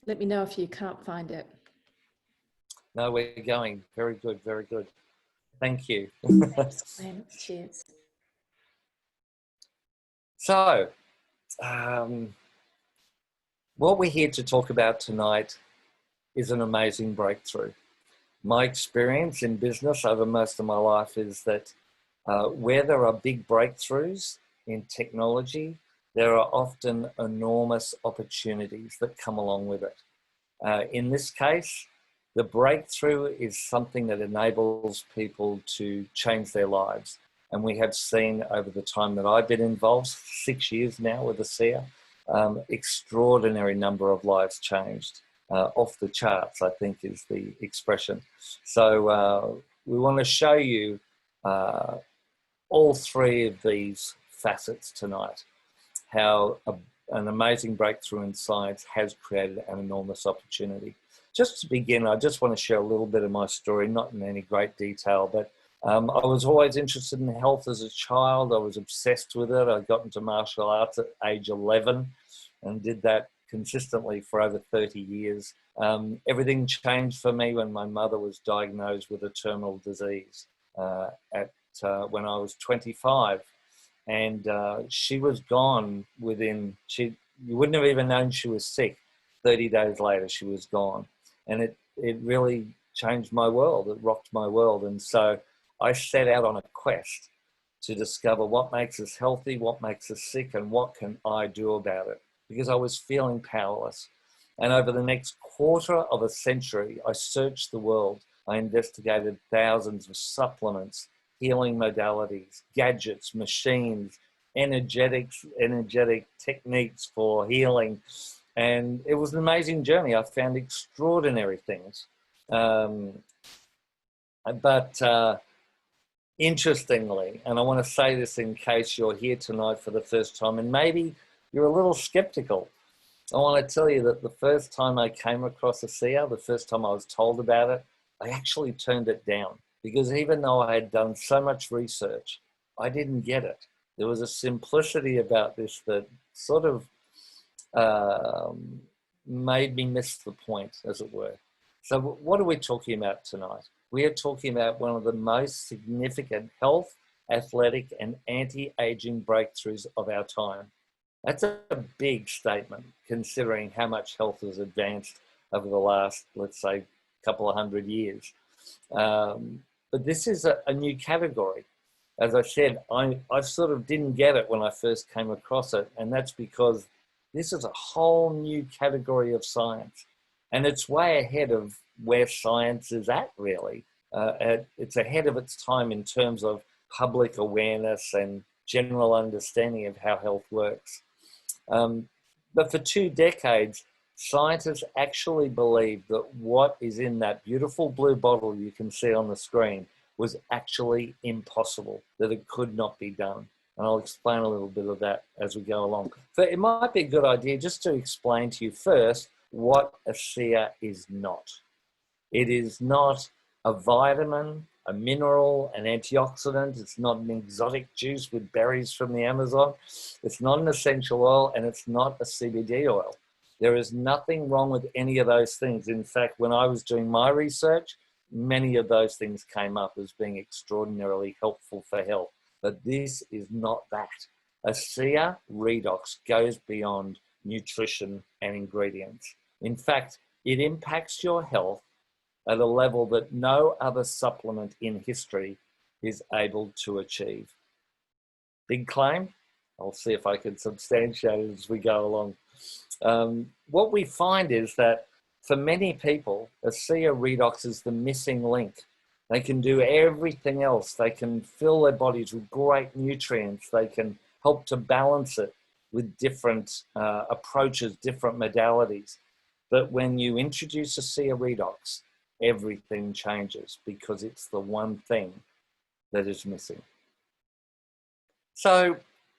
Let me know if you can't find it. No, we're going. Very good, very good. Thank you. Thanks, Glen. Cheers. So, what we're here to talk about tonight is an amazing breakthrough. My experience in business over most of my life is that where there are big breakthroughs in technology, there are often enormous opportunities that come along with it. In this case, the breakthrough is something that enables people to change their lives. And we have seen over the time that I've been involved, 6 years now with ASEA, extraordinary number of lives changed. Off the charts, I think is the expression. So we want to show you all three of these facets tonight, how an amazing breakthrough in science has created an enormous opportunity. Just to begin, I just want to share a little bit of my story, not in any great detail, but I was always interested in health as a child. I was obsessed with it. I got into martial arts at age 11 and did that consistently for over 30 years. Everything changed for me when my mother was diagnosed with a terminal disease when I was 25. And she was gone within, you wouldn't have even known she was sick. 30 days later, she was gone. And it really changed my world. It rocked my world. And so I set out on a quest to discover what makes us healthy, what makes us sick, and what can I do about it? Because I was feeling powerless. And over the next quarter of a century, I searched the world. I investigated thousands of supplements, healing modalities, gadgets, machines, energetic techniques for healing. And it was an amazing journey. I found extraordinary things. Interestingly, and I want to say this in case you're here tonight for the first time, and maybe you're a little skeptical. I want to tell you that the first time I came across ASEA, the first time I was told about it, I actually turned it down. Because even though I had done so much research, I didn't get it. There was a simplicity about this that sort of made me miss the point, as it were. So what are we talking about tonight? We are talking about one of the most significant health, athletic, and anti-aging breakthroughs of our time. That's a big statement, considering how much health has advanced over the last, let's say, couple of 100 years. But this is a new category. As I said, I sort of didn't get it when I first came across it, and that's because this is a whole new category of science, and it's way ahead of where science is at, really. It's ahead of its time in terms of public awareness and general understanding of how health works. But for 2 decades, scientists actually believed that what is in that beautiful blue bottle you can see on the screen was actually impossible, that it could not be done. And I'll explain a little bit of that as we go along. But it might be a good idea just to explain to you first what ASEA is not. It is not a vitamin, a mineral, an antioxidant. It's not an exotic juice with berries from the Amazon. It's not an essential oil, and it's not a CBD oil. There is nothing wrong with any of those things. In fact, when I was doing my research, many of those things came up as being extraordinarily helpful for health. But this is not that. ASEA Redox goes beyond nutrition and ingredients. In fact, it impacts your health at a level that no other supplement in history is able to achieve. Big claim? I'll see if I can substantiate it as we go along. What we find is that for many people, ASEA Redox is the missing link. They can do everything else. They can fill their bodies with great nutrients. They can help to balance it with different approaches, different modalities. But when you introduce ASEA Redox, everything changes because it's the one thing that is missing. So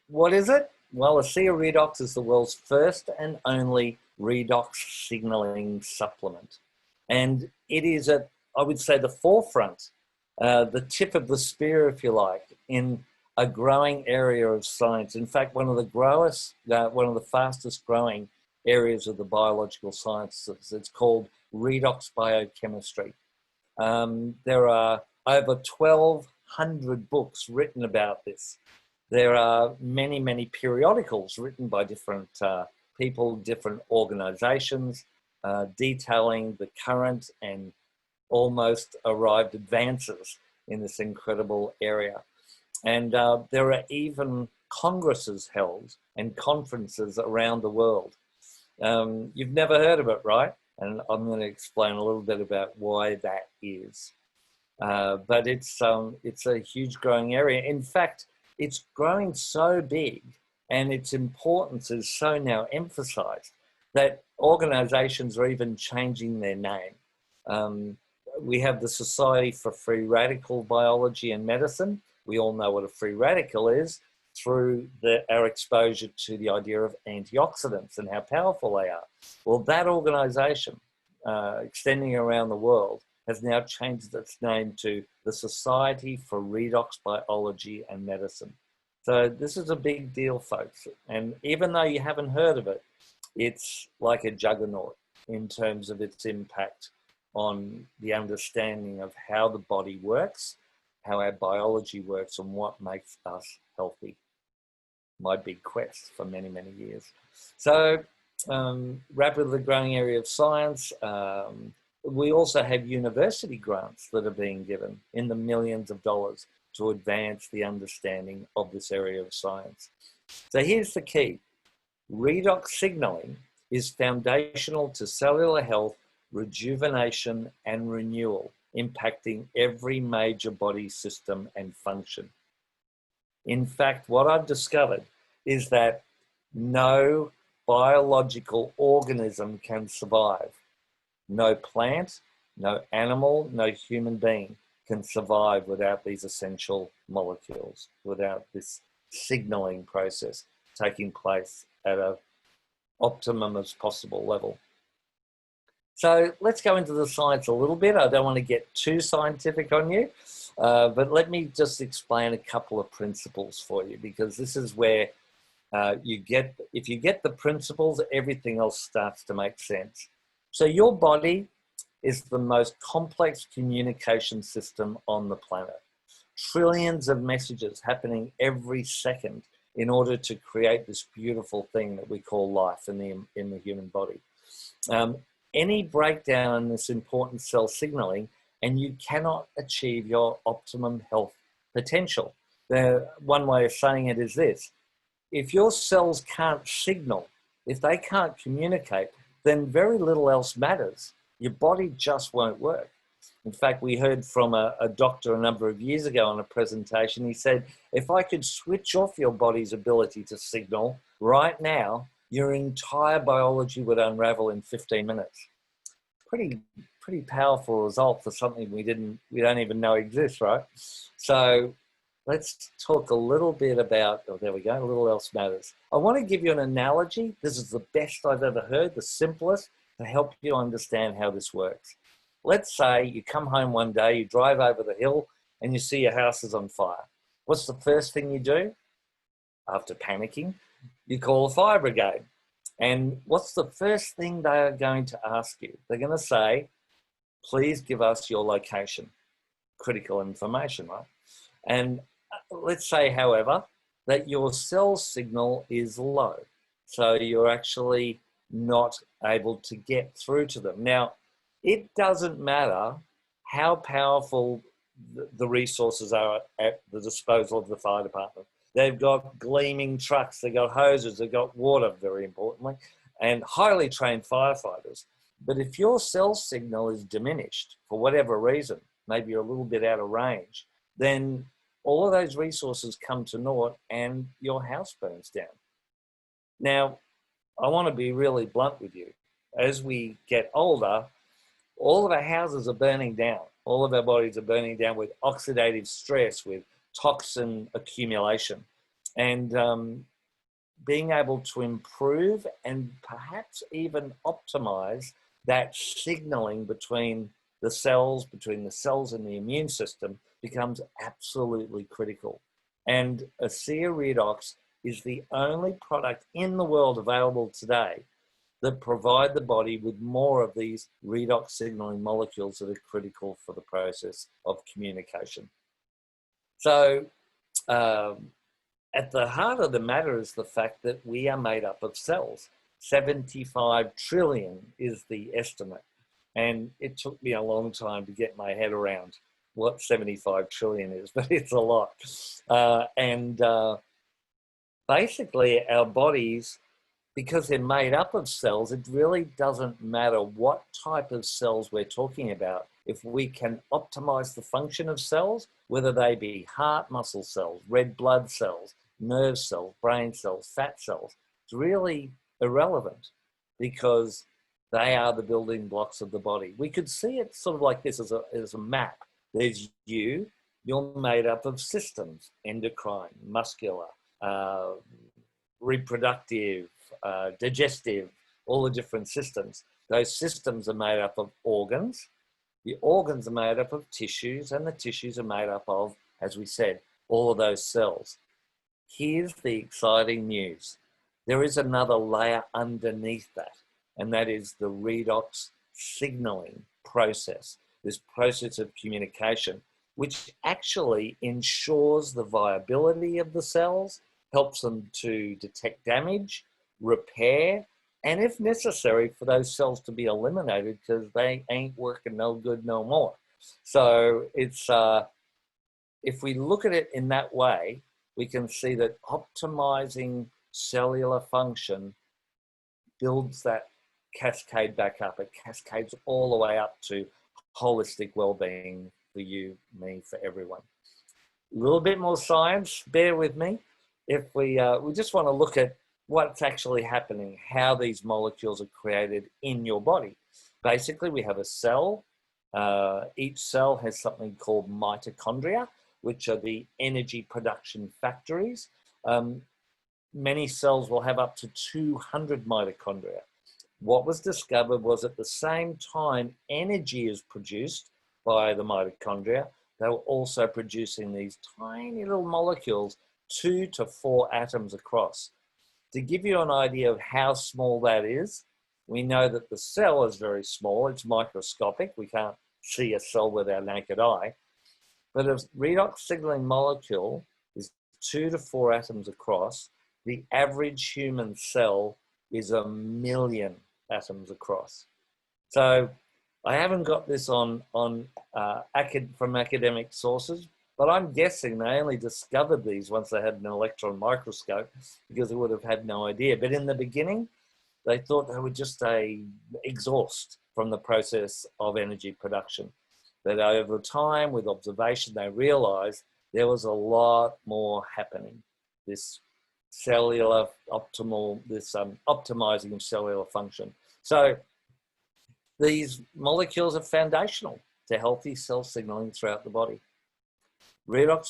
what is it? Well, ASEA Redox is the world's first and only redox signaling supplement. And it is at, I would say, the forefront, the tip of the spear, if you like, in a growing area of science. In fact, one of the fastest growing areas of the biological sciences. It's called Redox Biochemistry. There are over 1,200 books written about this. There are many, many periodicals written by different people, different organizations, detailing the current and almost arrived advances in this incredible area. And there are even congresses held and conferences around the world. You've never heard of it, right? And I'm going to explain a little bit about why that is. But it's a huge growing area. In fact, it's growing so big and its importance is so now emphasized that organizations are even changing their name. We have the Society for Free Radical Biology and Medicine. We all know what a free radical is through our exposure to the idea of antioxidants and how powerful they are. Well, that organization, extending around the world, has now changed its name to the Society for Redox Biology and Medicine. So this is a big deal, folks. And even though you haven't heard of it, it's like a juggernaut in terms of its impact on the understanding of how the body works, how our biology works, and what makes us healthy. My big quest for many, many years. So, rapidly growing area of science. We also have university grants that are being given in the millions of dollars to advance the understanding of this area of science. So here's the key. Redox signaling is foundational to cellular health, rejuvenation, and renewal, impacting every major body system and function. In fact, what I've discovered is that no biological organism can survive. No plant, no animal, no human being can survive without these essential molecules, without this signaling process taking place at an optimum as possible level. So let's go into the science a little bit. I don't want to get too scientific on you, but let me just explain a couple of principles for you, because this is where if you get the principles, everything else starts to make sense. So your body is the most complex communication system on the planet. Trillions of messages happening every second in order to create this beautiful thing that we call life in the human body. Any breakdown in this important cell signaling, and you cannot achieve your optimum health potential. One way of saying it is this: if your cells can't signal, if they can't communicate, then very little else matters. Your body just won't work. In fact, we heard from a doctor a number of years ago on a presentation. He said, if I could switch off your body's ability to signal right now, your entire biology would unravel in 15 minutes. Pretty powerful result for something we don't even know exists, right? So let's talk a little bit about, oh, there we go, little else matters. I want to give you an analogy. This is the best I've ever heard, the simplest, to help you understand how this works. Let's say you come home one day, you drive over the hill, and you see your house is on fire. What's the first thing you do? After panicking, you call the fire brigade. And what's the first thing they are going to ask you? They're going to say, please give us your location. Critical information, right? And let's say, however, that your cell signal is low. So you're actually not able to get through to them. Now, it doesn't matter how powerful the resources are at the disposal of the fire department. They've got gleaming trucks, they've got hoses, they've got water, very importantly, and highly trained firefighters. But if your cell signal is diminished for whatever reason, maybe you're a little bit out of range, then all of those resources come to naught and your house burns down. Now, I want to be really blunt with you. As we get older, all of our houses are burning down. All of our bodies are burning down with oxidative stress, with toxin accumulation. And being able to improve and perhaps even optimize that signaling between the cells and the immune system becomes absolutely critical. And ASEA Redox is the only product in the world available today that provide the body with more of these redox signaling molecules that are critical for the process of communication. So at the heart of the matter is the fact that we are made up of cells. 75 trillion is the estimate. And it took me a long time to get my head around what 75 trillion is, but it's a lot. Basically our bodies, because they're made up of cells, it really doesn't matter what type of cells we're talking about. If we can optimize the function of cells, whether they be heart muscle cells, red blood cells, nerve cells, brain cells, fat cells, it's really irrelevant because they are the building blocks of the body. We could see it sort of like this as a map. There's you, you're made up of systems, endocrine, muscular, reproductive, digestive, all the different systems. Those systems are made up of organs. The organs are made up of tissues, and the tissues are made up of, as we said, all of those cells. Here's the exciting news. There is another layer underneath that, and that is the redox signaling process, this process of communication, which actually ensures the viability of the cells, helps them to detect damage, repair, and if necessary, for those cells to be eliminated because they ain't working no good no more. So it's, if we look at it in that way, we can see that optimizing cellular function builds that cascade back up. It cascades all the way up to holistic well-being for you, me, for everyone. A little bit more science, bear with me. If we just want to look at what's actually happening, how these molecules are created in your body. Basically, we have a cell. Each cell has something called mitochondria, which are the energy production factories. Many cells will have up to 200 mitochondria. What was discovered was at the same time energy is produced by the mitochondria, they were also producing these tiny little molecules, 2 to 4 atoms across. To give you an idea of how small that is, we know that the cell is very small, it's microscopic, we can't see a cell with our naked eye, but a redox signaling molecule is 2 to 4 atoms across. The average human cell is 1 million atoms across. So I haven't got this from academic sources, but I'm guessing they only discovered these once they had an electron microscope because they would have had no idea. But in the beginning, they thought they were just a exhaust from the process of energy production. But over time, with observation, they realized there was a lot more happening. This cellular optimizing of cellular function. So these molecules are foundational to healthy cell signaling throughout the body. Redox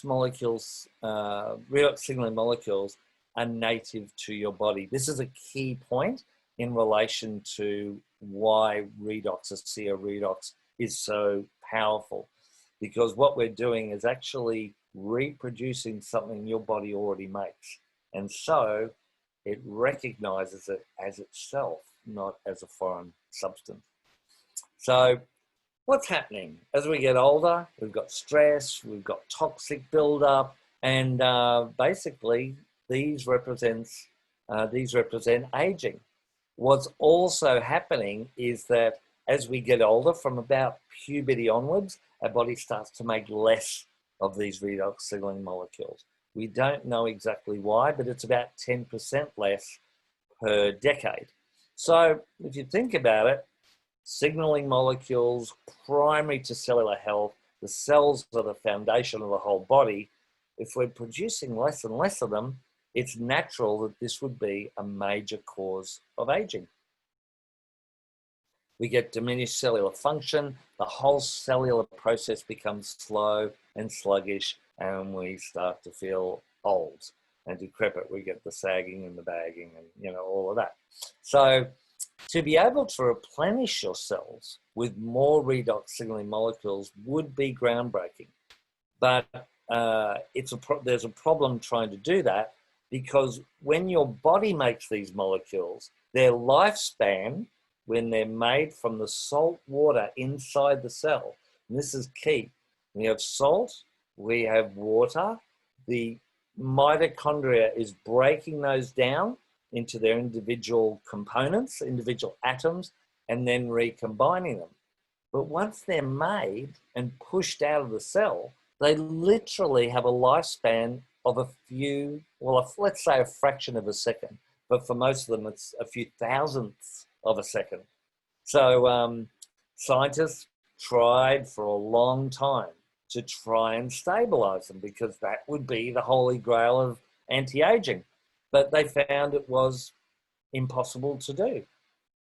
signaling molecules are native to your body. This is a key point in relation to why redox, ASEA REDOX, is so powerful, because what we're doing is actually reproducing something your body already makes. And so it recognizes it as itself, not as a foreign substance. So what's happening? As we get older, we've got stress, we've got toxic buildup, and basically these represent aging. What's also happening is that as we get older, from about puberty onwards, our body starts to make less of these redox signaling molecules. We don't know exactly why, but it's about 10% less per decade. So if you think about it, signaling molecules, primary to cellular health, the cells are the foundation of the whole body. If we're producing less and less of them, it's natural that this would be a major cause of aging. We get diminished cellular function, the whole cellular process becomes slow and sluggish, and we start to feel old and decrepit. We get the sagging and the bagging and all of that. So to be able to replenish your cells with more redox signaling molecules would be groundbreaking. But there's a problem trying to do that, because when your body makes these molecules, their lifespan when they're made from the salt water inside the cell, and this is key. We have salt, we have water, the mitochondria is breaking those down into their individual components, individual atoms, and then recombining them. But once they're made and pushed out of the cell, they literally have a lifespan of a few, well, let's say a fraction of a second, but for most of them, it's a few thousandths of a second. So scientists tried for a long time to try and stabilize them, because that would be the holy grail of anti-aging. But they found it was impossible to do.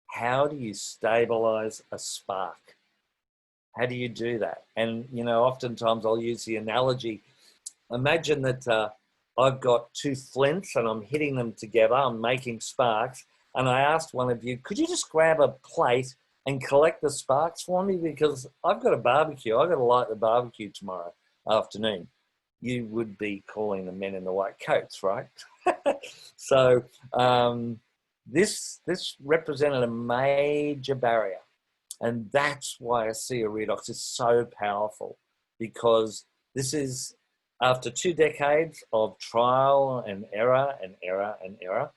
How do you stabilize a spark? How do you do that? And, you know, oftentimes I'll use the analogy. Imagine that I've got two flints and I'm hitting them together, I'm making sparks, and I asked one of you, could you just grab a plate and collect the sparks for me, because I've got a barbecue, I've got to light the barbecue tomorrow afternoon. You would be calling the men in the white coats, right? So this represented a major barrier, and that's why ASEA Redox is so powerful, because this is after 2 decades of trial and error and error and error,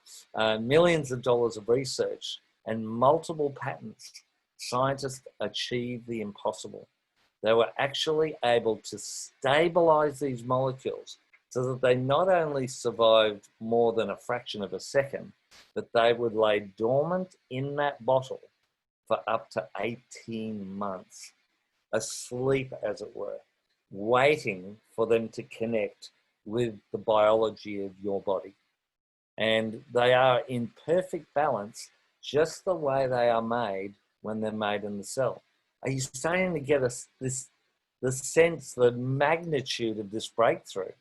millions of dollars of research and multiple patents. Scientists achieved the impossible. They were actually able to stabilize these molecules so that they not only survived more than a fraction of a second, but they would lay dormant in that bottle for up to 18 months, asleep as it were, waiting for them to connect with the biology of your body. And they are in perfect balance, just the way they are made when they're made in the cell. Are you starting to get the sense, the magnitude of this breakthrough?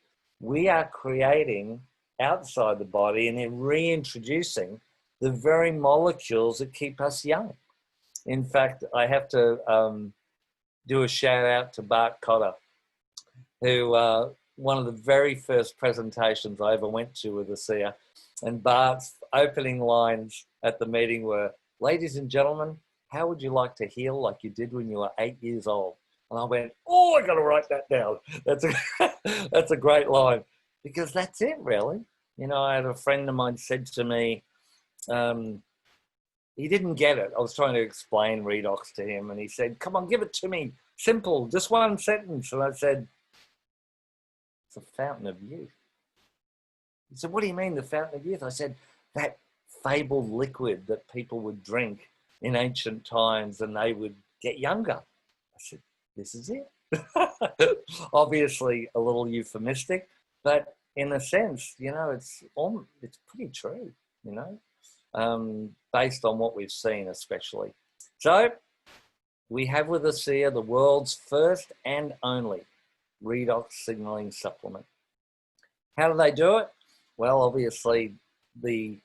We are creating outside the body and then reintroducing the very molecules that keep us young. In fact, I have to do a shout out to Bart Cotter, who one of the very first presentations I ever went to with ASEA, and Bart's opening lines at the meeting were, "Ladies and gentlemen, how would you like to heal like you did when you were 8 years old?" And I went, "Oh, I got to write that down." That's a great line, because that's it, really. You know, I had a friend of mine said to me, he didn't get it. I was trying to explain redox to him, and he said, "Come on, give it to me. Simple, just one sentence." And I said, "It's a fountain of youth." He said, "What do you mean, the fountain of youth?" I said, "That fabled liquid that people would drink in ancient times and they would get younger." I said, "This is it." Obviously a little euphemistic, but in a sense, you know, it's pretty true, you know, based on what we've seen especially. So we have with ASEA the world's first and only redox signaling supplement. How do they do it? Well, obviously the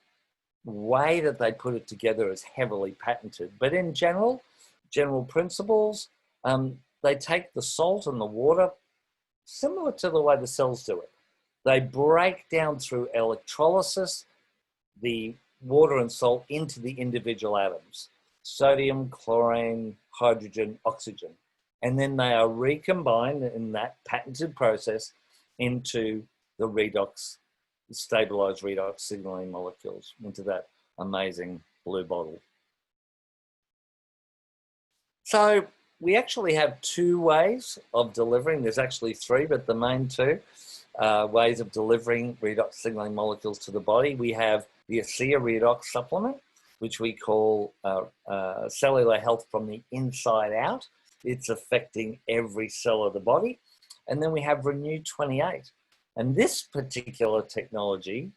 way that they put it together is heavily patented, but in general principles, they take the salt and the water, similar to the way the cells do it. They break down through electrolysis the water and salt into the individual atoms, sodium, chlorine, hydrogen, oxygen, and then they are recombined in that patented process into the redox, the stabilized redox signaling molecules, into that amazing blue bottle. So we actually have 2 ways of delivering. There's actually 3, but the main 2 ways of delivering redox signaling molecules to the body. We have the ASEA Redox supplement, which we call cellular health from the inside out. It's affecting every cell of the body. And then we have RENU 28. And this particular technology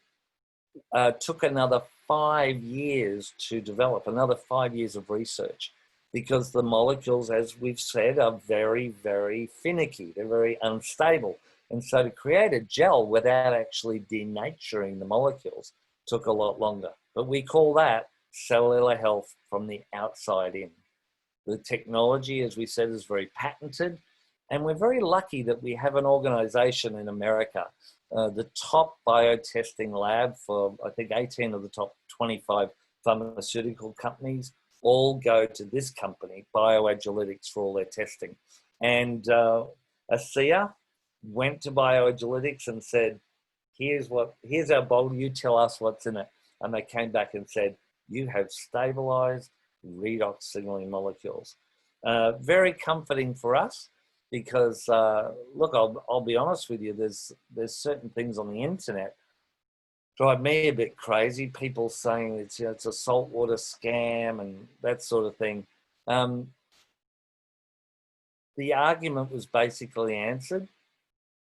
took another 5 years to develop, another 5 years of research, because the molecules, as we've said, are very, very finicky. They're very unstable. And so to create a gel without actually denaturing the molecules took a lot longer. But we call that cellular health from the outside in. The technology, as we said, is very patented. And we're very lucky that we have an organization in America, the top biotesting lab for, I think, 18 of the top 25 pharmaceutical companies, all go to this company, Bioagilitics, for all their testing. And ASEA went to Bioagilitics and said, here's our bottle, you tell us what's in it. And they came back and said, you have stabilized redox signaling molecules. Very comforting for us because, look, I'll be honest with you, there's certain things on the internet drive me a bit crazy. People saying it's, it's a saltwater scam and that sort of thing. The argument was basically answered,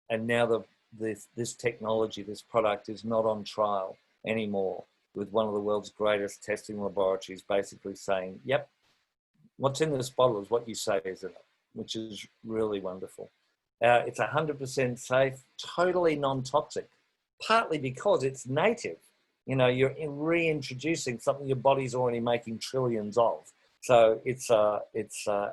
and now this technology, this product is not on trial anymore, with one of the world's greatest testing laboratories basically saying, yep, what's in this bottle is what you say is in it, which is really wonderful. It's 100% safe, totally non-toxic, partly because it's native. You know, you're reintroducing something your body's already making trillions of. So it's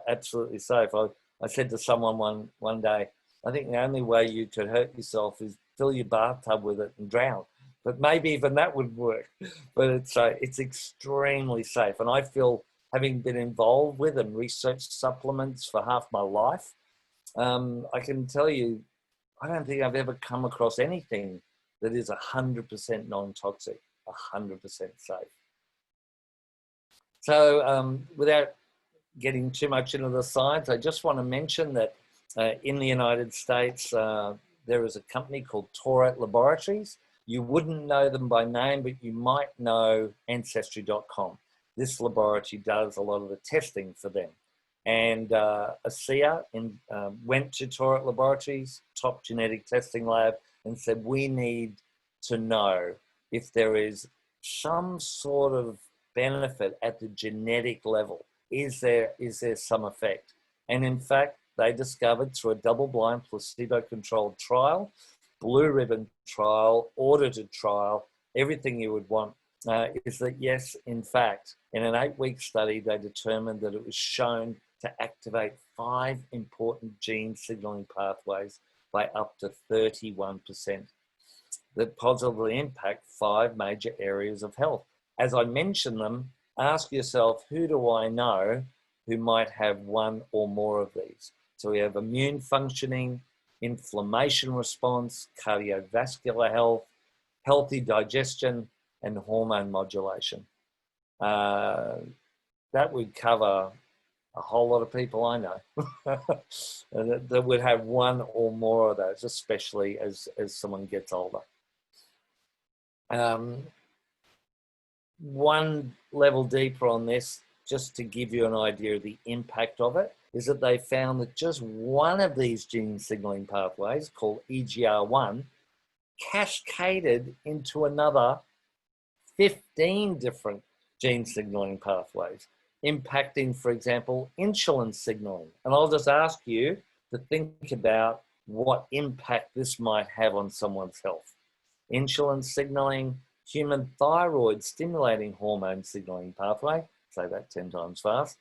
absolutely safe. I said to someone one day, I think the only way you could hurt yourself is fill your bathtub with it and drown. But maybe even that would work. But it's extremely safe. And I feel, having been involved with and researched supplements for half my life, I can tell you, I don't think I've ever come across anything that is 100% non-toxic, 100% safe. So without getting too much into the science, I just want to mention that in the United States, there is a company called Tourette Laboratories. You wouldn't know them by name, but you might know Ancestry.com. This laboratory does a lot of the testing for them. And ASEA went to Tourette Laboratories, top genetic testing lab, and said, we need to know if there is some sort of benefit at the genetic level. Is there some effect? And in fact, they discovered through a double-blind placebo-controlled trial, blue ribbon trial, audited trial, everything you would want, is that yes, in fact, in an 8-week study, they determined that it was shown to activate 5 important gene signaling pathways by up to 31%, that positively impact 5 major areas of health. As I mention them, ask yourself, who do I know who might have one or more of these? So we have immune functioning, inflammation response, cardiovascular health, healthy digestion, and hormone modulation. That would cover a whole lot of people I know that would have one or more of those, especially as someone gets older. One level deeper on this, just to give you an idea of the impact of it, is that they found that just one of these gene signaling pathways, called EGR1, cascaded into another 15 different gene signaling pathways, impacting, for example, insulin signaling. And I'll just ask you to think about what impact this might have on someone's health. Insulin signaling, human thyroid stimulating hormone signaling pathway, say that 10 times fast,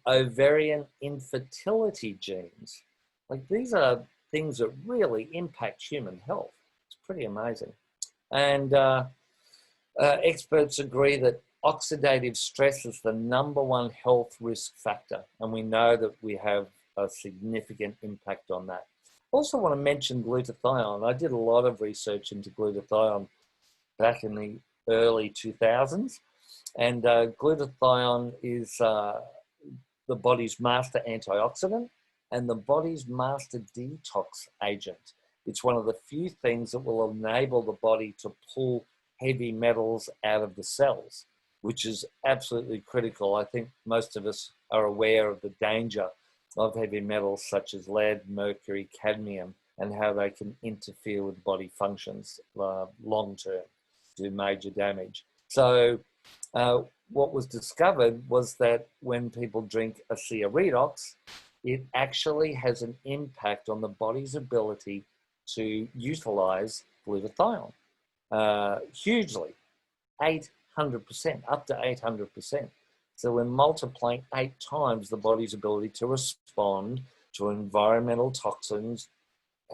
ovarian infertility genes. Like, these are things that really impact human health. It's pretty amazing. And experts agree that oxidative stress is the #1 health risk factor, and we know that we have a significant impact on that. Also want to mention glutathione. I did a lot of research into glutathione back in the early 2000s, and glutathione is the body's master antioxidant and the body's master detox agent. It's one of the few things that will enable the body to pull heavy metals out of the cells, which is absolutely critical. I think most of us are aware of the danger of heavy metals such as lead, mercury, cadmium, and how they can interfere with body functions long term, do major damage. So what was discovered was that when people drink ASEA REDOX, it actually has an impact on the body's ability to utilize glutathione hugely, 800%, up to 800%. So we're multiplying 8 times the body's ability to respond to environmental toxins,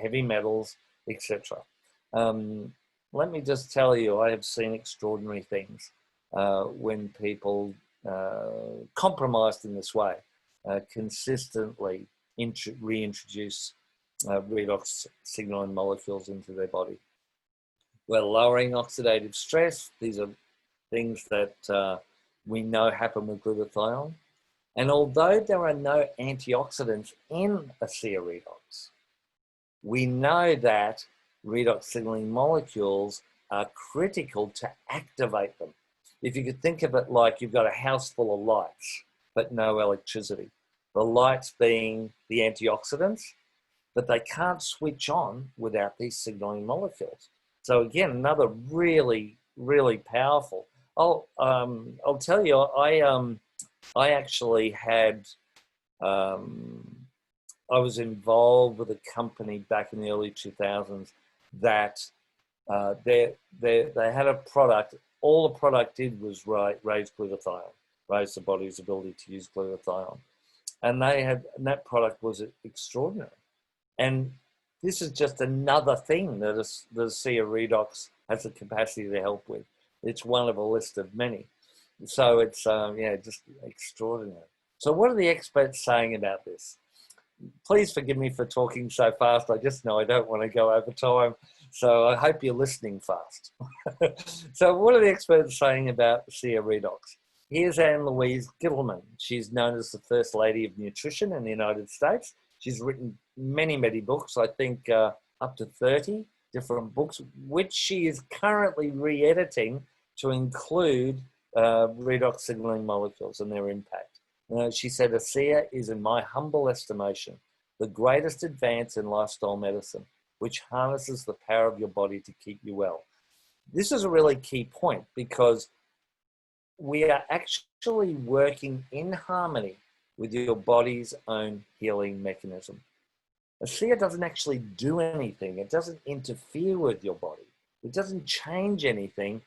heavy metals, etc. Let me just tell you, I have seen extraordinary things. when people compromised in this way consistently reintroduce redox signaling molecules into their body. We're lowering oxidative stress. These are things that we know happen with glutathione. And although there are no antioxidants in ASEA Redox, we know that redox signaling molecules are critical to activate them. If you could think of it like you've got a house full of lights, but no electricity. The lights being the antioxidants, but they can't switch on without these signaling molecules. So again, another really, really powerful. I'll tell you, I actually had, I was involved with a company back in the early 2000s that they had a product. All the product did was raise glutathione, raise the body's ability to use glutathione. And that product was extraordinary. And this is just another thing that the ASEA Redox has the capacity to help with. It's one of a list of many. So it's, yeah, just extraordinary. So what are the experts saying about this? Please forgive me for talking so fast. I just know I don't want to go over time. So I hope you're listening fast. So what are the experts saying about ASEA Redox? Here's Anne-Louise Gittleman. She's known as the First Lady of Nutrition in the United States. She's written many, many books, I think up to 30 different books, which she is currently re-editing to include redox signaling molecules and their impact. She said, ASEA is, in my humble estimation, the greatest advance in lifestyle medicine, which harnesses the power of your body to keep you well. This is a really key point because we are actually working in harmony with your body's own healing mechanism. ASEA doesn't actually do anything. It doesn't interfere with your body. It doesn't change anything.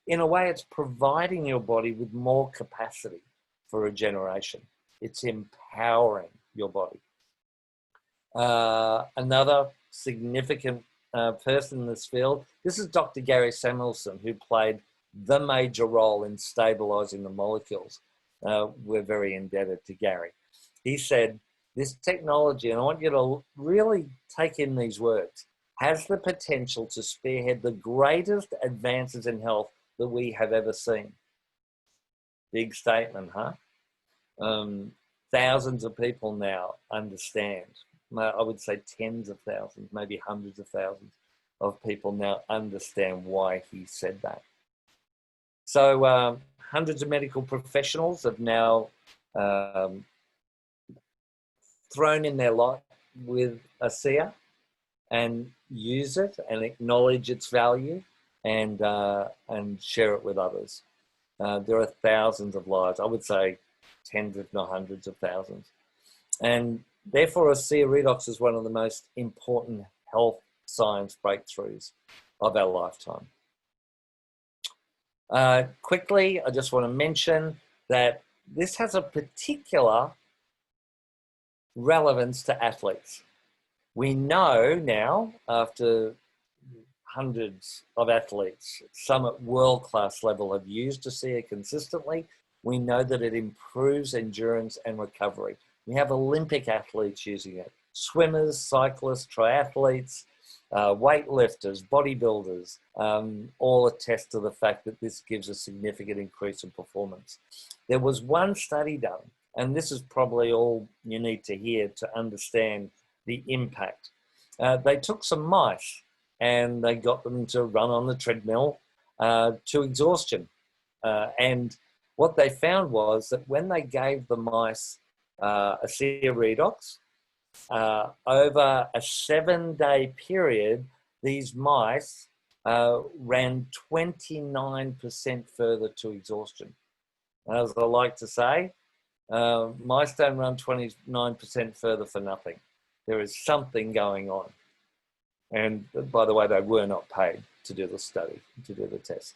In a way, it's providing your body with more capacity for regeneration. It's empowering your body. Another significant person in this field, this is Dr. Gary Samuelson, who played the major role in stabilizing the molecules. We're very indebted to Gary. He said, this technology, and I want you to really take in these words, has the potential to spearhead the greatest advances in health that we have ever seen. Big statement, huh? Thousands of people now understand. I would say tens of thousands, maybe hundreds of thousands of people now understand why he said that. So hundreds of medical professionals have now thrown in their lot with ASEA and use it and acknowledge its value and share it with others. There are thousands of lives, I would say tens if not hundreds of thousands. And therefore ASEA Redox is one of the most important health science breakthroughs of our lifetime. Quickly, I just want to mention that this has a particular relevance to athletes. We know now, after hundreds of athletes, some at world-class level, have used ASEA consistently, we know that it improves endurance and recovery. We have Olympic athletes using it, swimmers, cyclists, triathletes, weightlifters, bodybuilders, all attest to the fact that this gives a significant increase in performance. There was one study done, and this is probably all you need to hear to understand the impact. They took some mice and they got them to run on the treadmill to exhaustion. And what they found was that when they gave the mice ASEA Redox, over a 7-day period, these mice ran 29% further to exhaustion. As I like to say, mice don't run 29% further for nothing. There is something going on. And by the way, they were not paid to do the study, to do the test.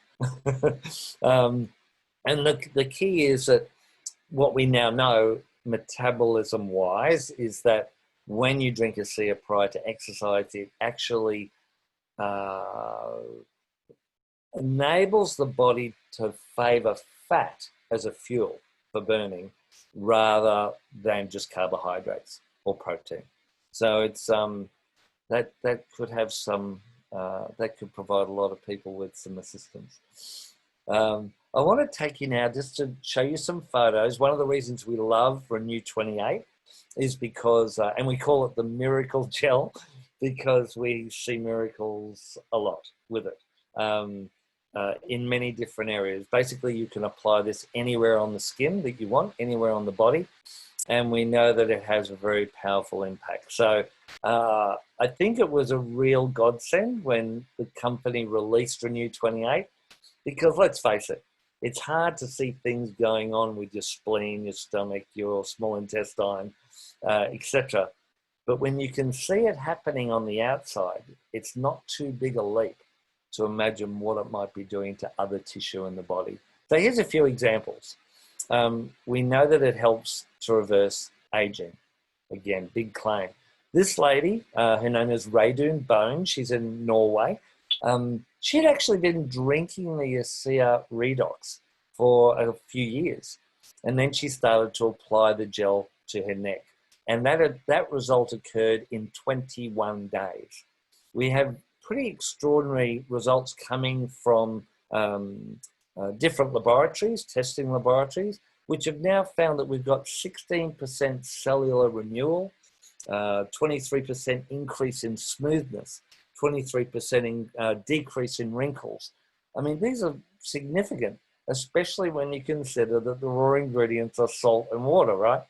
And the key is that what we now know metabolism-wise is that when you drink ASEA prior to exercise, it actually enables the body to favor fat as a fuel for burning rather than just carbohydrates or protein. So it's that could have some that could provide a lot of people with some assistance. I want to take you now just to show you some photos. One of the reasons we love RENU 28 is because, and we call it the miracle gel, because we see miracles a lot with it in many different areas. Basically, you can apply this anywhere on the skin that you want, anywhere on the body, and we know that it has a very powerful impact. So I think it was a real godsend when the company released RENU 28, because let's face it, it's hard to see things going on with your spleen, your stomach, your small intestine, etc. But when you can see it happening on the outside, it's not too big a leap to imagine what it might be doing to other tissue in the body. So here's a few examples. We know that it helps to reverse aging. Again, big claim. This lady, her name is Reidun Bone, she's in Norway. She'd actually been drinking the ASEA REDOX for a few years, and then she started to apply the gel to her neck, and that result occurred in 21 days. We have pretty extraordinary results coming from different laboratories, testing laboratories, which have now found that we've got 16% cellular renewal, 23% increase in smoothness, 23% decrease in wrinkles. I mean, these are significant, especially when you consider that the raw ingredients are salt and water, right?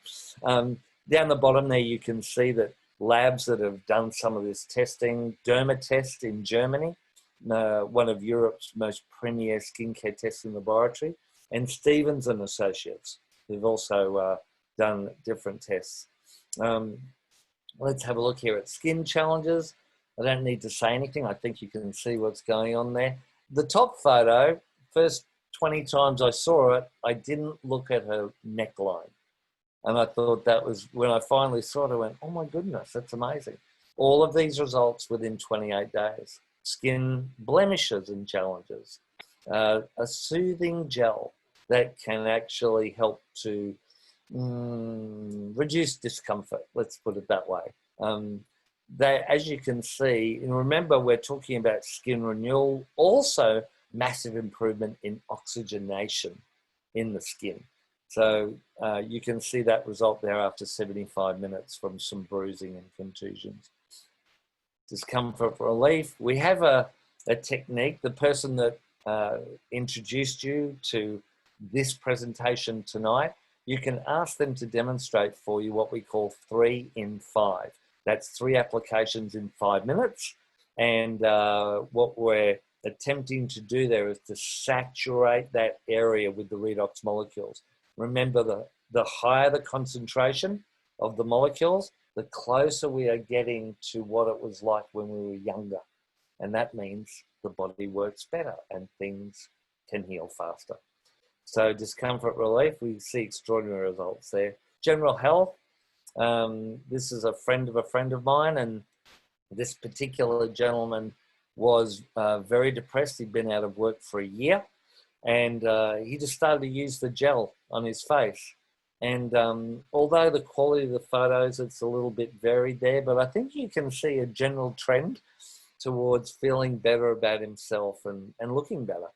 Down the bottom there, you can see that labs that have done some of this testing, Dermatest in Germany, one of Europe's most premier skincare testing laboratory, and Stevens and Associates, who've also done different tests. Let's have a look here at skin challenges. I don't need to say anything. I think you can see what's going on there. The top photo, first 20 times I saw it, I didn't look at her neckline. And I thought that was, when I finally saw it, I went, oh my goodness, that's amazing. All of these results within 28 days. Skin blemishes and challenges. A soothing gel that can actually help to reduce discomfort, let's put it that way. That, as you can see, and remember we're talking about skin renewal, also massive improvement in oxygenation in the skin. So you can see that result there after 75 minutes from some bruising and contusions. Discomfort relief. We have a technique. The person that introduced you to this presentation tonight, you can ask them to demonstrate for you what we call 3 in 5. That's 3 applications in 5 minutes. And what we're attempting to do there is to saturate that area with the redox molecules. Remember, the higher the concentration of the molecules, the closer we are getting to what it was like when we were younger. And that means the body works better and things can heal faster. So discomfort relief, we see extraordinary results there. General health, this is a friend of mine, and this particular gentleman was very depressed. He'd been out of work for a year, and he just started to use the gel on his face. And although the quality of the photos, it's a little bit varied there, but I think you can see a general trend towards feeling better about himself and looking better.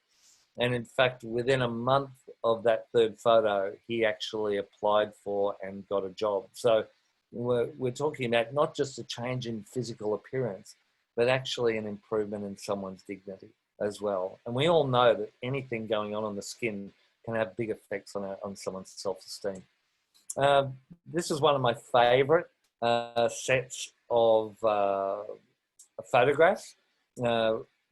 And in fact, within a month of that 3rd photo, he actually applied for and got a job. So we're talking about not just a change in physical appearance, but actually an improvement in someone's dignity as well. And we all know that anything going on the skin can have big effects on someone's self-esteem. This is one of my favorite sets of photographs.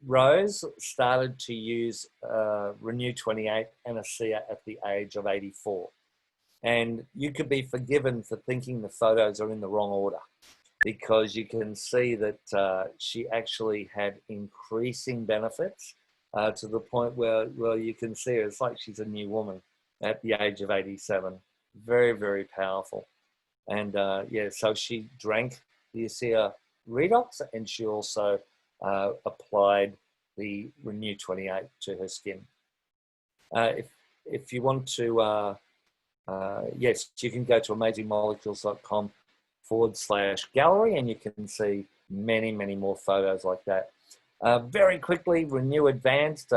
Rose started to use RENU 28 and ASEA at the age of 84. And you could be forgiven for thinking the photos are in the wrong order, because you can see that she actually had increasing benefits to the point where, well, you can see her, it's like she's a new woman at the age of 87. Very, very powerful. And yeah, so she drank the ASEA Redox, and she also applied the RENU 28 to her skin. If you want to, yes, you can go to amazingmolecules.com/gallery and you can see many, many more photos like that. Very quickly, RENU Advanced,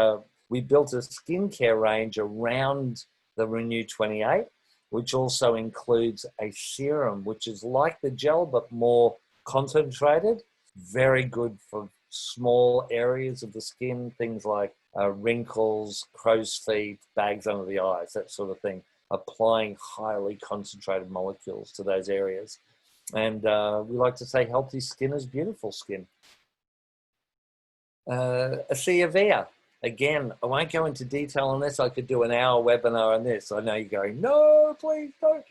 we built a skincare range around the RENU 28, which also includes a serum, which is like the gel, but more concentrated. Very good for small areas of the skin, things like wrinkles, crow's feet, bags under the eyes, that sort of thing, applying highly concentrated molecules to those areas. And we like to say healthy skin is beautiful skin. ASEA REDOX. Again, I won't go into detail on this. I could do an hour webinar on this. I know you're going, no, please don't.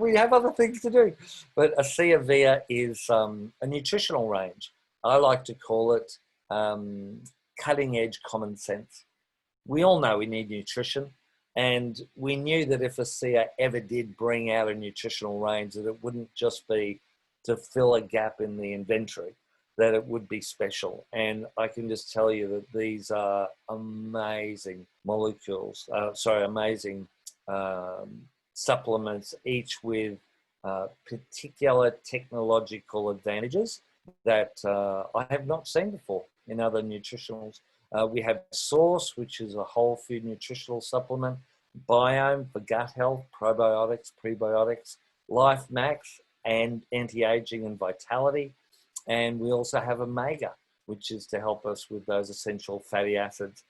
we have other things to do. But ASEA REDOX is a nutritional range. I like to call it cutting edge common sense. We all know we need nutrition. And we knew that if ASEA ever did bring out a nutritional range, that it wouldn't just be to fill a gap in the inventory, that it would be special. And I can just tell you that these are amazing molecules, amazing supplements, each with particular technological advantages that I have not seen before in other nutritionals. We have Source, which is a whole food nutritional supplement, Biome for gut health, probiotics, prebiotics, Life Max and anti-aging and vitality. And we also have Omega, which is to help us with those essential fatty acids.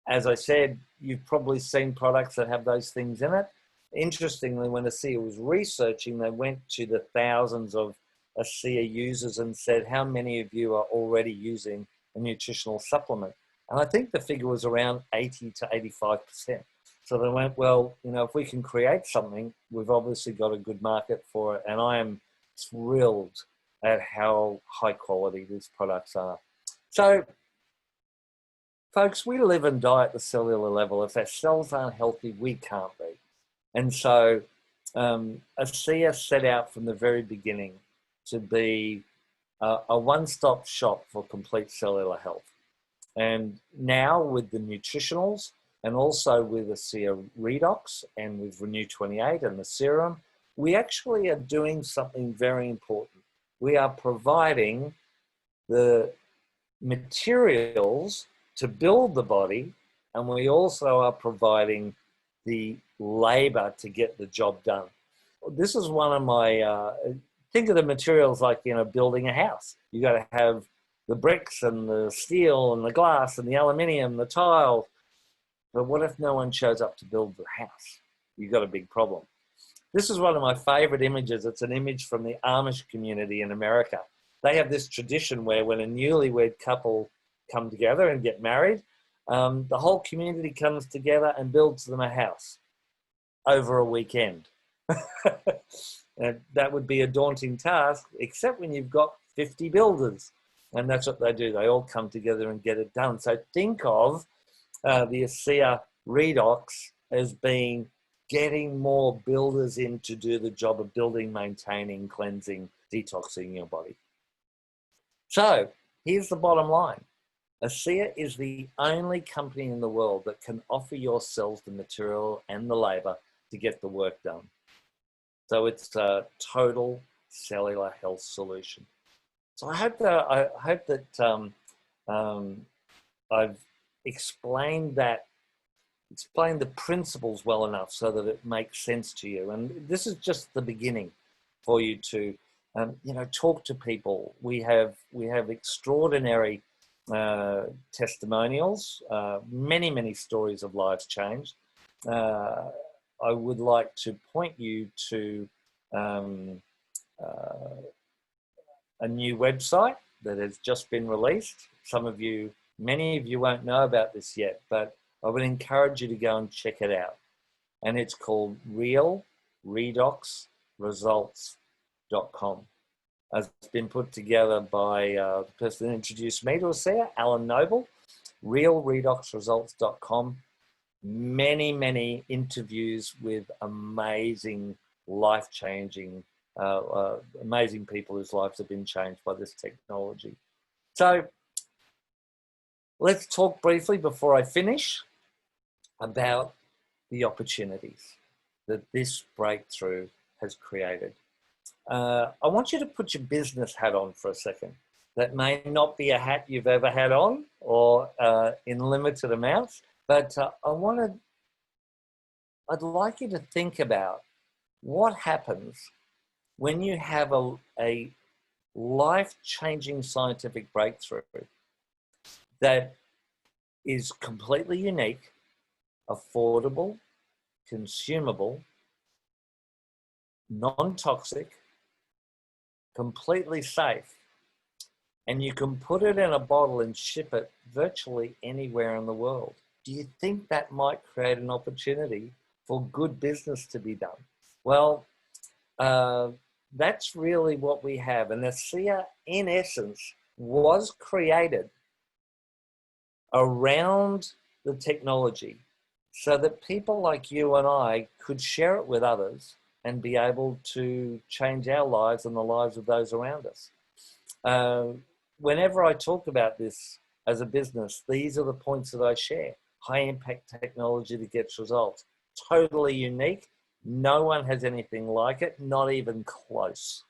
As I said, you've probably seen products that have those things in it. Interestingly, when ASEA was researching, they went to the thousands of ASEA users and said, how many of you are already using a nutritional supplement? And I think the figure was around 80 to 85%. So they went, well, you know, if we can create something, we've obviously got a good market for it. And I am thrilled at how high quality these products are. So, folks, we live and die at the cellular level. If our cells aren't healthy, we can't be. And so ASEA set out from the very beginning to be a one-stop shop for complete cellular health. And now with the nutritionals and also with ASEA REDOX and with RENU 28 and the serum, we actually are doing something very important. We are providing the materials to build the body, and we also are providing the labor to get the job done. This is one of my, think of the materials like, you know, building a house. You got to have the bricks and the steel and the glass and the aluminium, the tile. But what if no one shows up to build the house? You've got a big problem. This is one of my favorite images. It's an image from the Amish community in America. They have this tradition where when a newlywed couple come together and get married, the whole community comes together and builds them a house over a weekend. And that would be a daunting task, except when you've got 50 builders. And that's what they do. They all come together and get it done. So think of the ASEA REDOX as being getting more builders in to do the job of building, maintaining, cleansing, detoxing your body. So here's the bottom line. ASEA is the only company in the world that can offer your cells the material and the labor to get the work done. So it's a total cellular health solution. So I hope that I've explained the principles well enough so that it makes sense to you. And this is just the beginning for you to, you know, talk to people. We have extraordinary testimonials, many stories of lives changed. I would like to point you to a new website that has just been released. Many of you won't know about this yet, but I would encourage you to go and check it out. And it's called realredoxresults.com. It's been put together by the person that introduced me to ASEA, Alan Noble. realredoxresults.com. Many interviews with amazing, life-changing, amazing people whose lives have been changed by this technology. So let's talk briefly before I finish about the opportunities that this breakthrough has created. I want you to put your business hat on for a second. That may not be a hat you've ever had on or in limited amounts, but I'd like you to think about what happens when you have a life-changing scientific breakthrough that is completely unique, affordable, consumable, non-toxic, completely safe, and you can put it in a bottle and ship it virtually anywhere in the world. Do you think that might create an opportunity for good business to be done? Well, that's really what we have. And ASEA, in essence, was created around the technology so that people like you and I could share it with others and be able to change our lives and the lives of those around us. Whenever I talk about this as a business, these are the points that I share. High impact technology that gets results. Totally unique. No one has anything like it, not even close.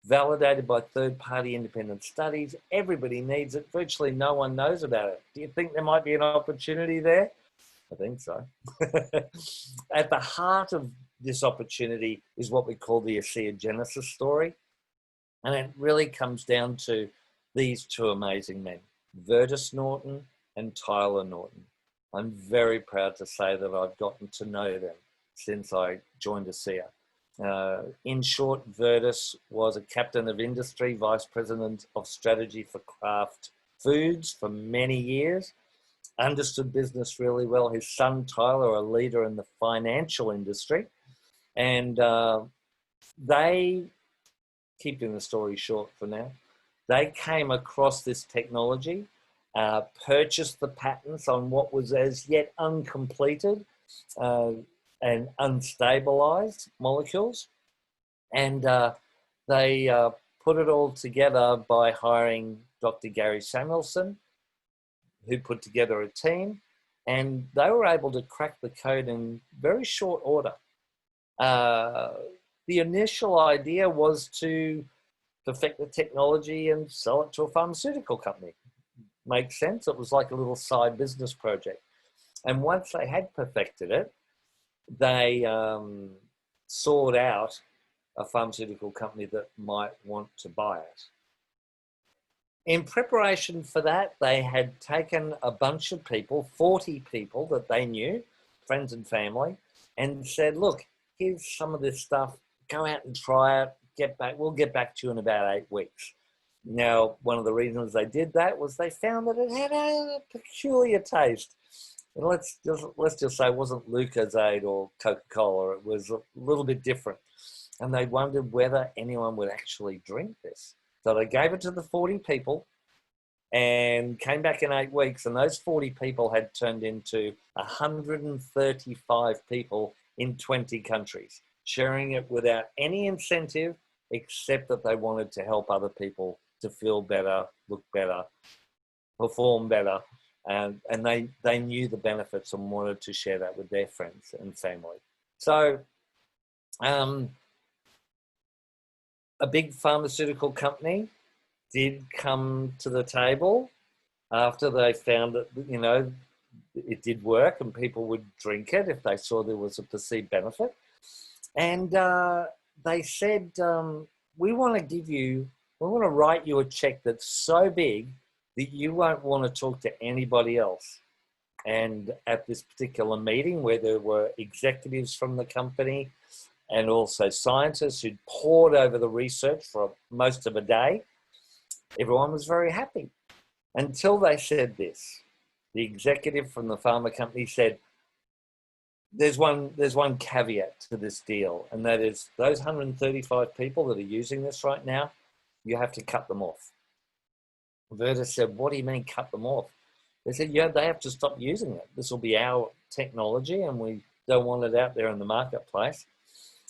Validated by third-party independent studies. Everybody needs it. Virtually no one knows about it. Do you think there might be an opportunity there? I think so. At the heart of this opportunity is what we call the ASEA Genesis story. And it really comes down to these two amazing men, Vertus Norton and Tyler Norton. I'm very proud to say that I've gotten to know them since I joined ASEA. In short, Vertus was a captain of industry, vice president of strategy for Kraft Foods for many years, understood business really well. His son, Tyler, a leader in the financial industry. And they, keeping the story short for now, they came across this technology, purchased the patents on what was as yet uncompleted and unstabilized molecules. And they put it all together by hiring Dr. Gary Samuelson, who put together a team, and they were able to crack the code in very short order. The initial idea was to perfect the technology and sell it to a pharmaceutical company. Makes sense. It was like a little side business project. And once they had perfected it, they sought out a pharmaceutical company that might want to buy it. In preparation for that, they had taken a bunch of people, 40 people that they knew, friends and family, and said, look, here's some of this stuff. Go out and try it. Get back. We'll get back to you in about 8 weeks. Now, one of the reasons they did that was they found that it had a peculiar taste. And let's just say it wasn't Lucozade or Coca-Cola. It was a little bit different. And they wondered whether anyone would actually drink this. So they gave it to the 40 people and came back in 8 weeks. And those 40 people had turned into 135 people in 20 countries, sharing it without any incentive except that they wanted to help other people to feel better, look better, perform better. And they knew the benefits and wanted to share that with their friends and family. So a big pharmaceutical company did come to the table after they found that, you know, it did work and people would drink it if they saw there was a perceived benefit. And they said, we want to write you a check that's so big that you won't want to talk to anybody else. And at this particular meeting where there were executives from the company and also scientists who'd pored over the research for most of a day, everyone was very happy until they said this. The executive from the pharma company said, there's one caveat to this deal, and that is those 135 people that are using this right now, you have to cut them off. Vertus said, what do you mean cut them off? They said, yeah, they have to stop using it. This will be our technology and we don't want it out there in the marketplace.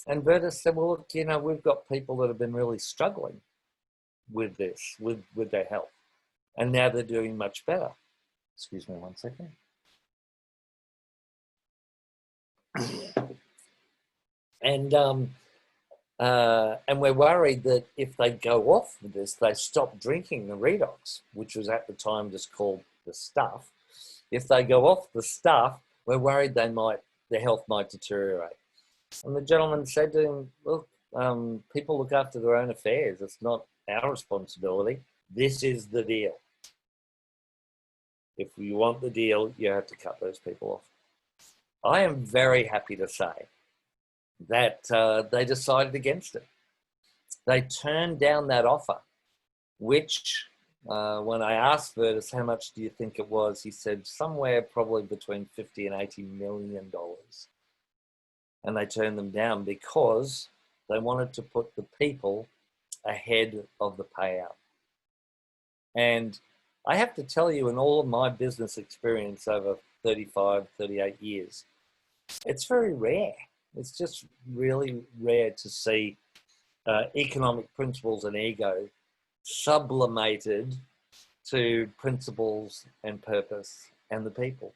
And Vertus said, well, look, you know, we've got people that have been really struggling with this, with their health. And now they're doing much better. Excuse me 1 second. And we're worried that if they go off with this, they stop drinking the Redox, which was at the time just called the stuff. If they go off the stuff, we're worried their health might deteriorate. And the gentleman said to him, look, people look after their own affairs. It's not our responsibility. This is the deal. If you want the deal, you have to cut those people off. I am very happy to say that they decided against it. They turned down that offer, which when I asked Virtus how much do you think it was, he said somewhere probably between 50 and $80 million. And they turned them down because they wanted to put the people ahead of the payout. And I have to tell you, in all of my business experience over 35, 38 years, it's very rare. It's just really rare to see economic principles and ego sublimated to principles and purpose and the people.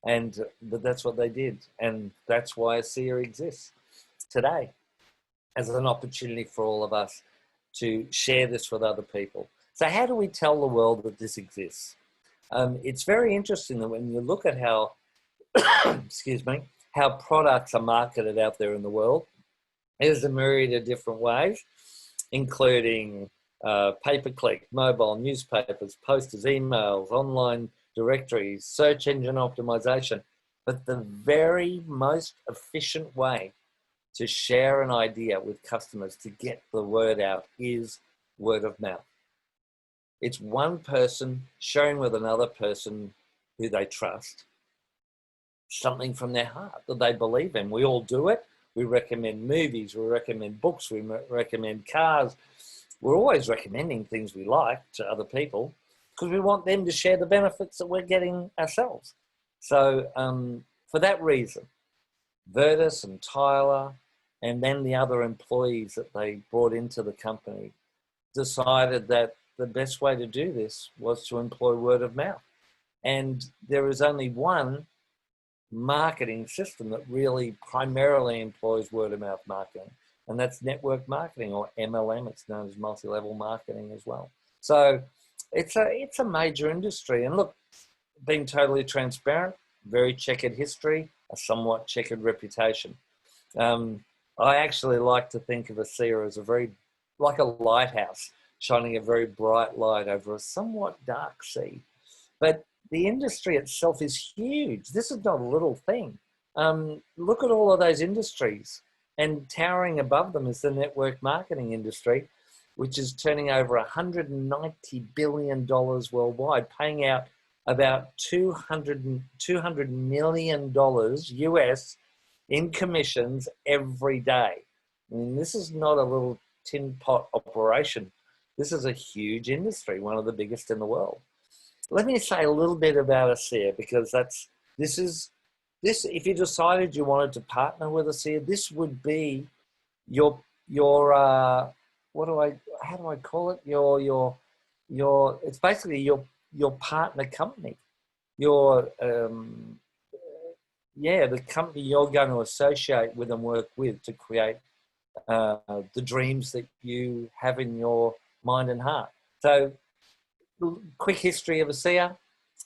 But that's what they did. And that's why ASEA exists today as an opportunity for all of us to share this with other people. So how do we tell the world that this exists? It's very interesting that when you look at how, excuse me, how products are marketed out there in the world, there's a myriad of different ways, including pay-per-click, mobile, newspapers, posters, emails, online directories, search engine optimization. But the very most efficient way to share an idea with customers to get the word out is word of mouth. It's one person sharing with another person who they trust something from their heart that they believe in. We all do it. We recommend movies, we recommend books, we recommend cars. We're always recommending things we like to other people because we want them to share the benefits that we're getting ourselves. So for that reason, Virtus and Tyler and then the other employees that they brought into the company decided that the best way to do this was to employ word of mouth. And there is only one marketing system that really primarily employs word of mouth marketing, and that's network marketing, or MLM. It's known as multi-level marketing as well. So it's a major industry. And look, being totally transparent, very checkered history, a somewhat checkered reputation. I actually like to think of ASEA as like a lighthouse shining a very bright light over a somewhat dark sea. But the industry itself is huge. This is not a little thing. Look at all of those industries, and towering above them is the network marketing industry, which is turning over $190 billion worldwide, paying out about $200 million US in commissions every day. I mean, this is not a little tin pot operation. This is a huge industry, one of the biggest in the world. Let me say a little bit about ASEA, because this, if you decided you wanted to partner with ASEA, this would be your how do I call it? It's basically your partner company. The company you're going to associate with and work with to create the dreams that you have in your mind and heart. So, quick history of ASEA,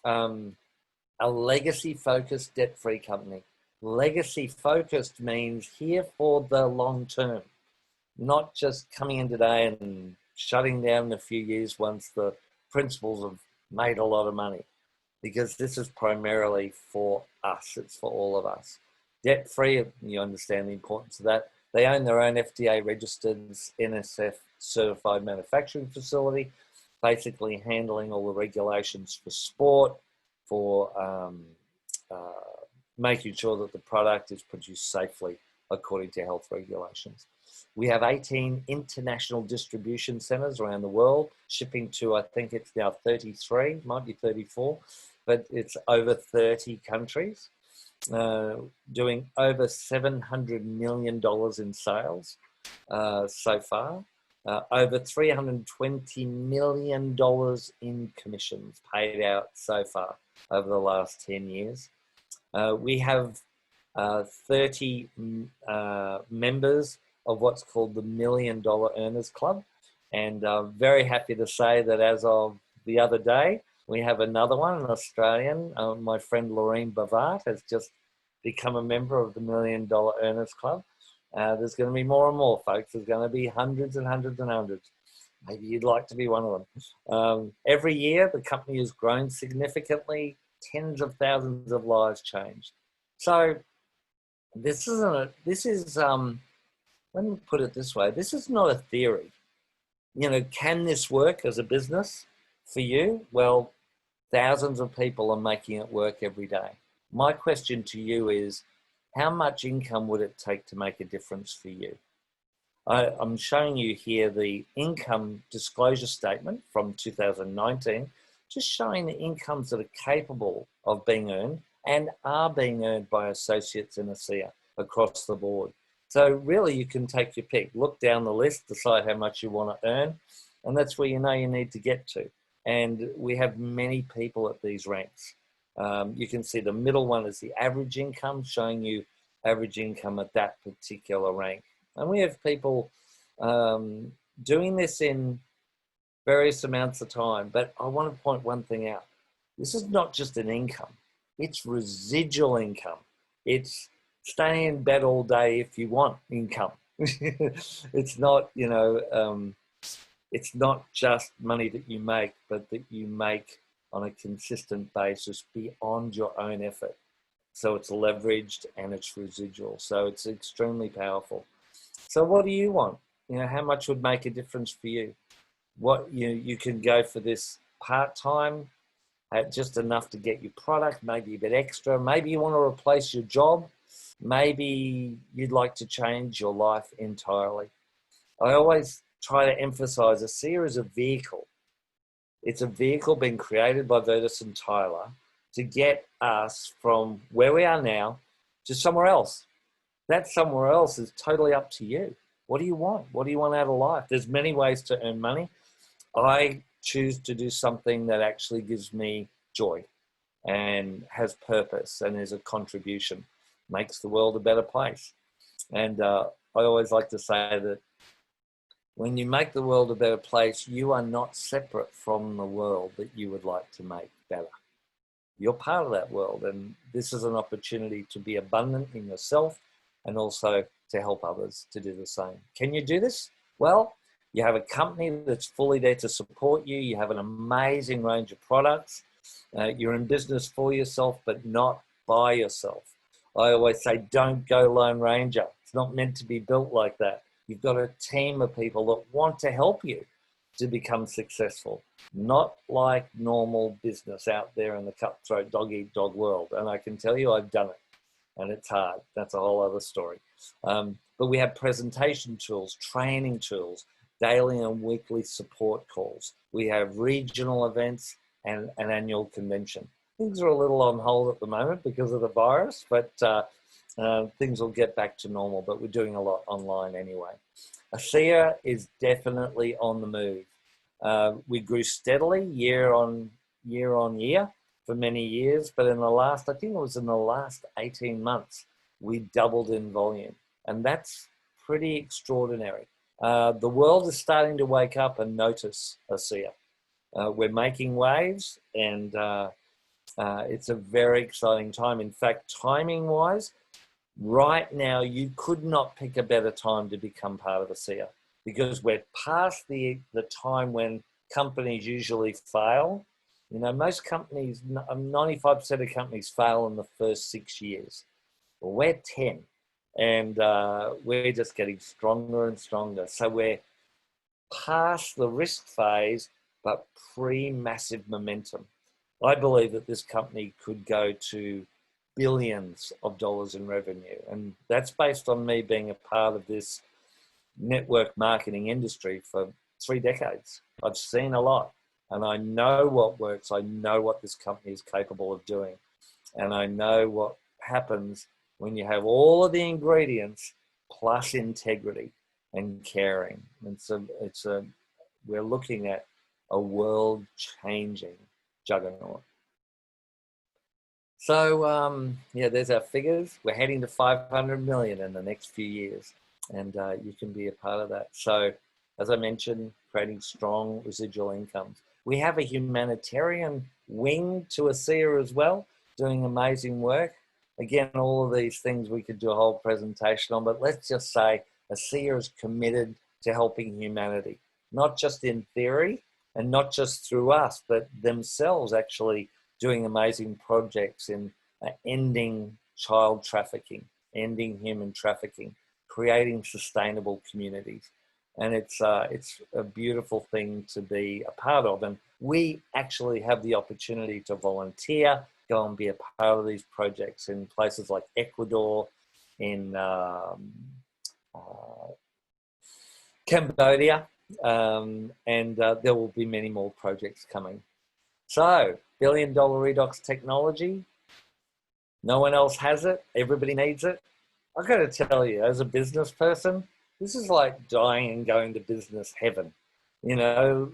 a legacy-focused, debt-free company. Legacy-focused means here for the long term, not just coming in today and shutting down in a few years once the principals have made a lot of money, because this is primarily for us. It's for all of us. Debt-free, you understand the importance of that. They own their own FDA-registered, NSF-certified manufacturing facility, basically handling all the regulations for sport, for making sure that the product is produced safely according to health regulations. We have 18 international distribution centers around the world, shipping to, I think it's now 33, might be 34, but it's over 30 countries, doing over $700 million in sales so far. over $320 million in commissions paid out so far over the last 10 years. We have 30 members of what's called the $1 Million Earners Club. And very happy to say that as of the other day, we have another one, an Australian. My friend Lorraine Bavart has just become a member of the $1 Million Earners Club. There's going to be more and more, folks. There's going to be hundreds and hundreds and hundreds. Maybe you'd like to be one of them. Every year, the company has grown significantly, tens of thousands of lives changed. So this is, let me put it this way, this is not a theory. You know, can this work as a business for you? Well, thousands of people are making it work every day. My question to you is, how much income would it take to make a difference for you? I'm showing you here the income disclosure statement from 2019, just showing the incomes that are capable of being earned and are being earned by associates in ASEA across the board. So really you can take your pick, look down the list, decide how much you want to earn, and that's where you know you need to get to. And we have many people at these ranks. You can see the middle one is the average income, showing you average income at that particular rank. And we have people doing this in various amounts of time, but I want to point one thing out. This is not just an income, it's residual income. It's staying in bed all day if you want income. It's not, you know, it's not just money that you make, but that you make on a consistent basis beyond your own effort. So it's leveraged and it's residual. So it's extremely powerful. So what do you want? You know, how much would make a difference for you? What you can go for this part-time at just enough to get your product, maybe a bit extra. Maybe you want to replace your job. Maybe you'd like to change your life entirely. I always try to emphasize ASEA is a vehicle. It's a vehicle being created by Virtus and Tyler to get us from where we are now to somewhere else. That somewhere else is totally up to you. What do you want? What do you want out of life? There's many ways to earn money. I choose to do something that actually gives me joy and has purpose and is a contribution, makes the world a better place. And I always like to say that when you make the world a better place, you are not separate from the world that you would like to make better. You're part of that world, and this is an opportunity to be abundant in yourself and also to help others to do the same. Can you do this? Well, you have a company that's fully there to support you. You have an amazing range of products. You're in business for yourself, but not by yourself. I always say, don't go Lone Ranger. It's not meant to be built like that. You've got a team of people that want to help you to become successful, not like normal business out there in the cutthroat dog-eat-dog world. And I can tell you I've done it, and it's hard. That's a whole other story. But we have presentation tools, training tools, daily and weekly support calls. We have regional events and an annual convention. Things are a little on hold at the moment because of the virus, but things will get back to normal, but we're doing a lot online anyway. ASEA is definitely on the move. We grew steadily year on year for many years, but in the last, I think it was in the last 18 months, we doubled in volume, and that's pretty extraordinary. The world is starting to wake up and notice ASEA. We're making waves, and it's a very exciting time. In fact, timing-wise, right now, you could not pick a better time to become part of ASEA, because we're past the time when companies usually fail. You know, most companies, 95% of companies fail in the first 6 years. Well, we're 10, and we're just getting stronger and stronger. So we're past the risk phase, but pre-massive momentum. I believe that this company could go to billions of dollars in revenue. And that's based on me being a part of this network marketing industry for 3 decades. I've seen a lot, and I know what works. I know what this company is capable of doing. And I know what happens when you have all of the ingredients plus integrity. and caring. And so we're looking at a world-changing juggernaut. So yeah, there's our figures. We're heading to 500 million in the next few years, and you can be a part of that. So, as I mentioned, creating strong residual incomes. We have a humanitarian wing to ASEA as well, doing amazing work. Again, all of these things we could do a whole presentation on, but let's just say ASEA is committed to helping humanity, not just in theory and not just through us, but themselves actually doing amazing projects in ending child trafficking, ending human trafficking, creating sustainable communities. And it's a beautiful thing to be a part of. And we actually have the opportunity to volunteer, go and be a part of these projects in places like Ecuador, in Cambodia, and there will be many more projects coming. So, billion-dollar redox technology. No one else has it. Everybody needs it. I've got to tell you, as a business person, this is like dying and going to business heaven. You know,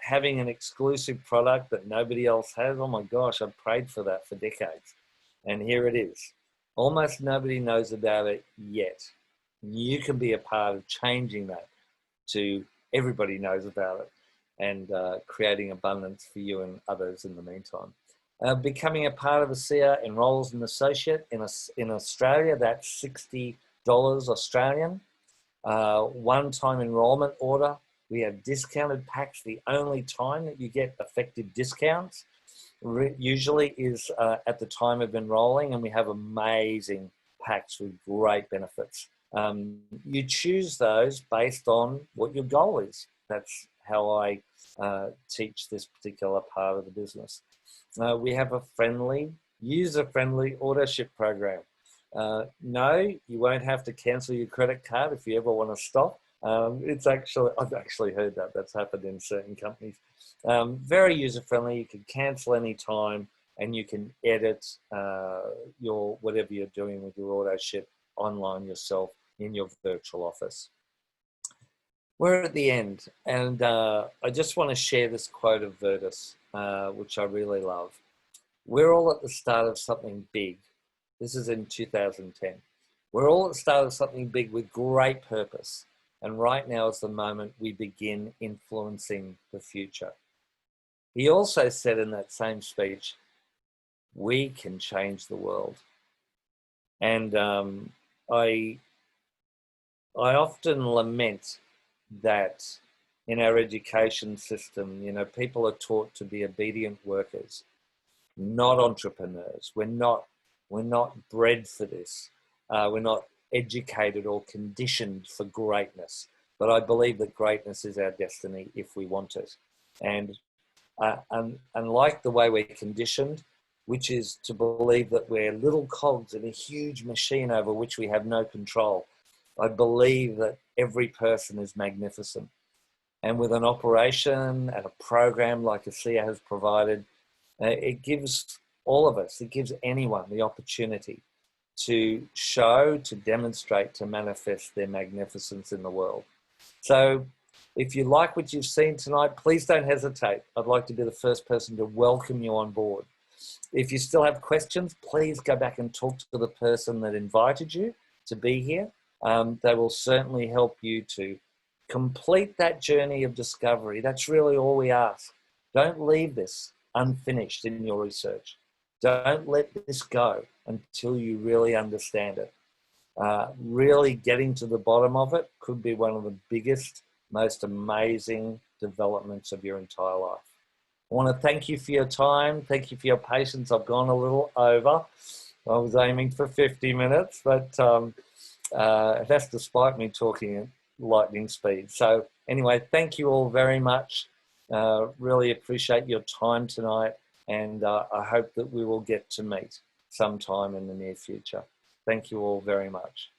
having an exclusive product that nobody else has. Oh my gosh, I've prayed for that for decades. And here it is. Almost nobody knows about it yet. You can be a part of changing that to everybody knows about it, and creating abundance for you and others in the meantime. Becoming a part of ASEA, enroll as an associate in Australia, that's $60 Australian. One-time enrollment order. We have discounted packs. The only time that you get effective discounts usually is at the time of enrolling, and we have amazing packs with great benefits. You choose those based on what your goal is. That's how I teach this particular part of the business. We have a friendly, user-friendly auto ship program. No, you won't have to cancel your credit card if you ever want to stop. I've actually heard that that's happened in certain companies. Very user-friendly. You can cancel any time, and you can edit your whatever you're doing with your auto ship online yourself in your virtual office. We're at the end, and I just want to share this quote of Virtus, which I really love. We're all at the start of something big. This is in 2010. We're all at the start of something big with great purpose, and right now is the moment we begin influencing the future. He also said in that same speech, we can change the world. And I often lament that in our education system, you know, people are taught to be obedient workers, not entrepreneurs. We're not bred for this. We're not educated or conditioned for greatness. But I believe that greatness is our destiny if we want it. And unlike the way we're conditioned, which is to believe that we're little cogs in a huge machine over which we have no control, I believe that every person is magnificent. And with an operation and a program like ASEA has provided, it gives all of us, it gives anyone the opportunity to show, to demonstrate, to manifest their magnificence in the world. So if you like what you've seen tonight, please don't hesitate. I'd like to be the first person to welcome you on board. If you still have questions, please go back and talk to the person that invited you to be here. They will certainly help you to complete that journey of discovery. That's really all we ask. Don't leave this unfinished in your research. Don't let this go until you really understand it. Really getting to the bottom of it could be one of the biggest, most amazing developments of your entire life. I want to thank you for your time. Thank you for your patience. I've gone a little over. I was aiming for 50 minutes, but that's despite me talking at lightning speed. So anyway, thank you all very much. Really appreciate your time tonight, and I hope that we will get to meet sometime in the near future. Thank you all very much.